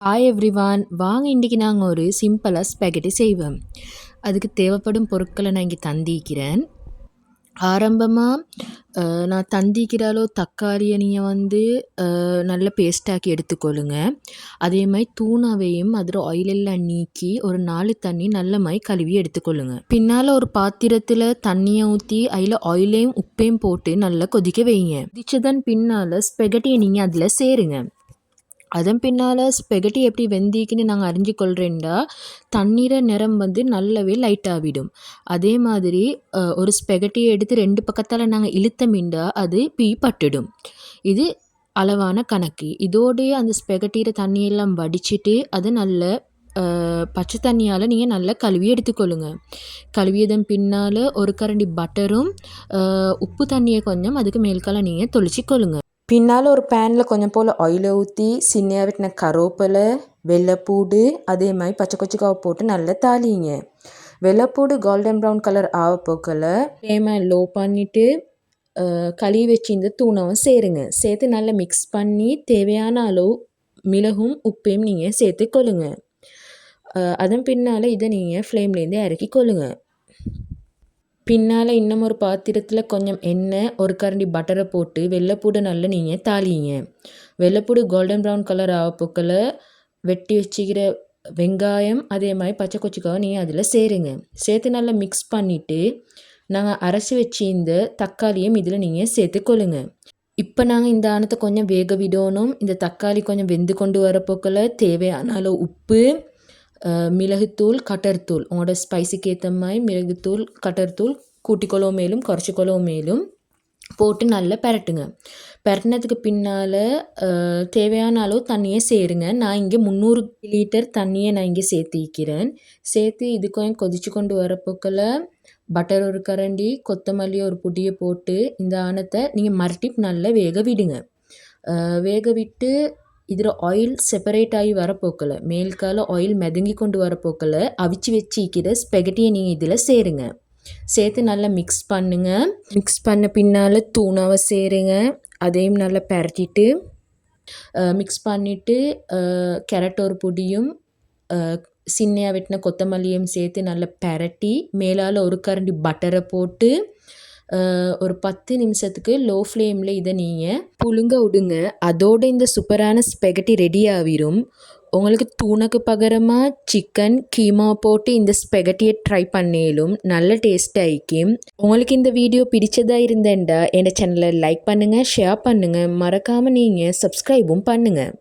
Hi everyone, வாங்க இன்றைக்கி நாங்கள் ஒரு சிம்பிளாக ஸ்பெகட்டி செய்வோம். அதுக்கு தேவைப்படும் பொருட்களை நான் இங்கே தந்திக்கிறேன். ஆரம்பமாக நான் தந்திக்கிற அளவு தக்காளியை நீங்கள் நல்ல பேஸ்டாக்கி எடுத்துக்கொள்ளுங்க. அதே மாதிரி தூணாவையும் அதில் ஆயிலெல்லாம் நீக்கி ஒரு 4 தண்ணி நல்ல மாதிரி கழுவி எடுத்துக்கொள்ளுங்க. பின்னால் ஒரு பாத்திரத்தில் தண்ணியை ஊற்றி அதில் ஆயிலையும் உப்பையும் போட்டு நல்லா கொதிக்க வைங்க. கொதிச்சதன் பின்னால் ஸ்பெகட்டியை நீங்கள் அதில் சேருங்க. அதன் பின்னால் ஸ்பெகட்டி எப்படி வெந்திக்குன்னு நாங்கள் அறிஞ்சு கொள்கிறேன்டா, தண்ணீரை நிறம் நல்லாவே லைட்டாகிவிடும். அதே மாதிரி ஒரு ஸ்பெகட்டியை எடுத்து 2 பக்கத்தால் நாங்கள் இழுத்தமிண்டா அது பட்டுடும். இது அளவான கணக்கு. இதோடைய அந்த ஸ்பெகட்டியில் தண்ணியெல்லாம் வடிச்சிட்டு அது நல்ல பச்சை தண்ணியால் நீங்கள் நல்லா கழுவி எடுத்துக்கொள்ளுங்க. கழுவியதன் பின்னால் ஒரு கரண்டி பட்டரும் உப்பு தண்ணியை கொஞ்சம் அதுக்கு மேல்கால நீங்கள் தொளிச்சிக்கொள்ளுங்க. பின்னால் ஒரு பேனில் கொஞ்சம் போல் ஆயிலை ஊற்றி சின்னையாக வெட்டின கருவேப்பிலை, வெள்ளைப்பூடு, அதே மாதிரி பச்சை கொச்சிக்காவை போட்டு நல்லா தாளிங்க. வெள்ளைப்பூடு கோல்டன் ப்ரௌன் கலர் ஆகப்போக்கில் ஃப்ளேமை லோ பண்ணிவிட்டு கழுவி வச்சு இந்த தூணவும் சேருங்க. சேர்த்து நல்லா மிக்ஸ் பண்ணி தேவையான அளவு மிளகும் உப்பையும் நீங்கள் சேர்த்துக்கொள்ளுங்க. அதன் பின்னால் இதை நீங்கள் ஃப்ளேம்லேருந்து இறக்கி கொள்ளுங்க. பின்னால் இன்னும் ஒரு பாத்திரத்தில் கொஞ்சம் எண்ணெய், ஒரு கரண்டி பட்டரை போட்டு வெள்ளைப்பூடை நல்லா நீங்கள் தாளிங்க. வெள்ளைப்பூடு கோல்டன் ப்ரௌன் கலர் ஆகப்போக்கில் வெட்டி வச்சுக்கிற வெங்காயம், அதே மாதிரி பச்சை கொச்சிக்காவை நீங்கள் அதில் சேருங்க. சேர்த்து நல்லா மிக்ஸ் பண்ணிவிட்டு நாங்கள் அரைச்சி வச்சு இந்த தக்காளியும் இதில் நீங்கள் சேர்த்துக்கொள்ளுங்க. இப்போ நாங்கள் இந்த ஆணத்தை கொஞ்சம் வேக விடணும். இந்த தக்காளி கொஞ்சம் வெந்து கொண்டு வரப்போக்கில் தேவையான அளவு உப்பு, மிளகுத்தூள், கட்டர்த்தூள், உங்களோட ஸ்பைஸுக்கு ஏற்ற மாதிரி மிளகுத்தூள், கட்டர்த்தூள் கூட்டிக்கொள்ளோ மேலும் குறைச்சிக்கொள்ளோ மேலும் போட்டு நல்லா பெரட்டுங்க. பெரட்டினதுக்கு பின்னால் தேவையான அளவு தண்ணியை சேருங்க. நான் இங்கே 300 லிட்டர் தண்ணியை நான் இங்கே சேர்த்திக்கிறேன். சேர்த்து இது கொஞ்சம் கொதிச்சு கொண்டு வரப்போக்கில் பட்டர் ஒரு கரண்டி, கொத்தமல்லி ஒரு பொடியை போட்டு இந்த ஆணத்தை நீங்கள் மறுட்டி நல்லா வேக விடுங்க. வேக விட்டு இதில் ஆயில் செப்பரேட் ஆகி வரப்போக்கில் மேல்கால ஆயில் மிதங்கி கொண்டு வரப்போக்கில் அவிச்சு வச்சிக்கிற ஸ்பெகட்டியை நீங்கள் இதில் சேருங்க. சேர்த்து நல்லா மிக்ஸ் பண்ணுங்க. மிக்ஸ் பண்ண பின்னால் தூணாவை சேருங்க. அதையும் நல்லா பெரட்டிட்டு மிக்ஸ் பண்ணிவிட்டு கேரட் ஒரு பொடியும் சின்னையாக வெட்டின கொத்தமல்லியும் சேர்த்து நல்லா பெரட்டி மேலால் ஒரு கரண்டி பட்டரை போட்டு ஒரு 10 நிமிஷத்துக்கு லோ ஃப்ளேமில் இதை நீங்கள் புழுங்க விடுங்க. அதோடு இந்த சூப்பரான ஸ்பெகட்டி ரெடி ஆகிரும். உங்களுக்கு தூணுக்கு பகரமாக சிக்கன் கீமா போட்டு இந்த ஸ்பெகட்டியை ட்ரை பண்ணேலும் நல்ல டேஸ்ட் ஆகிக்கும். உங்களுக்கு இந்த வீடியோ பிடிச்சதாக இருந்தேன்டா என் சேனலை லைக் பண்ணுங்கள், ஷேர் பண்ணுங்கள், மறக்காமல் நீங்கள் சப்ஸ்கிரைபும் பண்ணுங்கள்.